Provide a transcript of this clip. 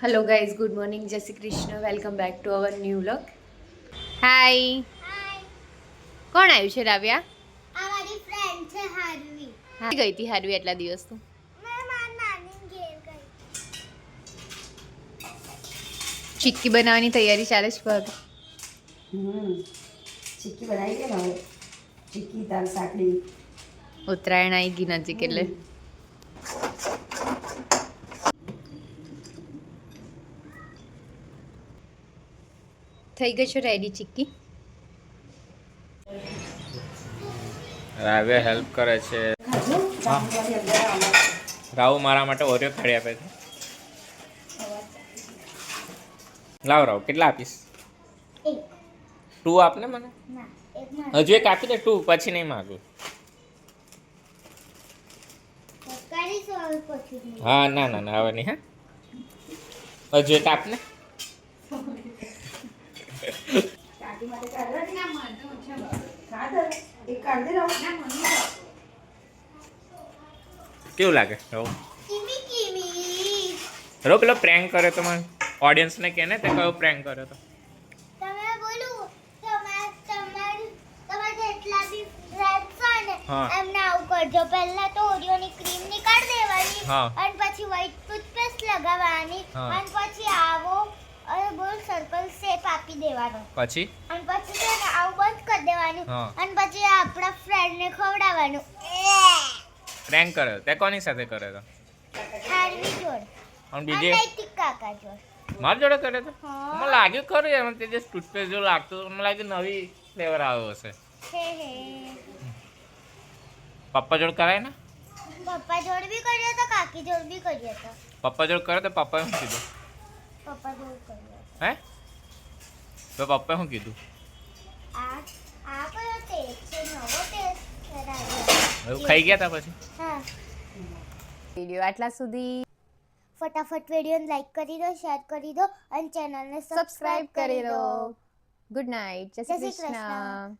Hello guys, good morning, જય Shri Krishna, welcome back to our new vlog. Hi. કોણ આવ્યું છે રાવ્યા? આ મારી ફ્રેન્ડ છે હાર્વી. હા, ગઈ હતી હાર્વી એટલા દિવસ તું? મેં મારી નાની ઘેર ગઈ. ચીક્કી બનાવવાની તૈયારી ચાલે છે ભાભી? ચીક્કી બનાવી દે ને હવે. ચીક્કી દાળ સાકડી. ઉત્તરાયણ આવી ગઈ નજીક એટલે થઈ ગઈ છે રેડી ચીક્કી. રાવે હેલ્પ કરે છે. રાહુ મારા માટે ઓરિયો ખાડી આપે છે. લાવ રાહુ, કેટલા આપીશ? એક 2 આપને મને. ના એક ના હજુ એક આપી દે 2, પછી નહીં માગું. કરી સોલ પછી નહીં. હા ના ના ના હવે નહીં. હા હજુ એક આપને. કાકી માટે કાઢે કાઢે એક કાઢ દે રાવ. કેવું લાગે રાહુ? કિમી કિમી. રાહુ પેલો પ્રેન્ક કર્યો તો મને ઓડિયન્સને કહે ને તે કયો પ્રેન્ક કર્યો તો? તમે બોલું તમારે જેટલા બી ફ્રેન્ડ્સ હોય ને હા. એમને આવું કરજો. પહેલા તો ઓરિયોની ક્રીમ નીકાળી દેવાની હા. અને પછી વ્હાઈટ ટૂથપેસ્ટ લગાવવાની હા. અને પછી આવો અને બોલ સર્કલ શેપ આપી દેવાનો પછી અને પછી છે ને આવું બંધ કરી દેવાનું હા. અને પછી આપણા ફ્રેન્ડને ખવડાવવાનું. પ્રેન્ક કર્યો તે કોની સાથે કર્યો તો? હાર્વી જોડ અને અને બીજે નૈતિક કાકા જોડ. મારી જોડે કર્યો તો? હા. મને લાગ્યું ખરું એમ તે જે ટૂથપેસ્ટ જેવું લાગતું હતું, મને લાગ્યું નવી ફ્લેવર આવ્યો હશે. હે હે. પપ્પા જોડે કરાય ને? પપ્પા જોડ બી કર્યો તો કાકી જોડ બી કર્યો તો. પપ્પા જોડે કર્યો તો પપ્પાએ શું કીધું? પપ્પા જોડ કર્યો તો. હે તો પપ્પાએ શું કીધું? આ આ કયો ટેસ્ટ છે? નવો ટેસ્ટ એવું ખાઈ ગયા તા પછી? હા. વિડીયો આટલા સુધી ફટાફટ વિડીયોને લાઈક કરી દો, શેર કરી દો અને ચેનલને સબસ્ક્રાઇબ સબસ્ક્રાઇબ કરી દો. ગુડ નાઇટ, જય જય શ્રી શ્રી કૃષ્ણ.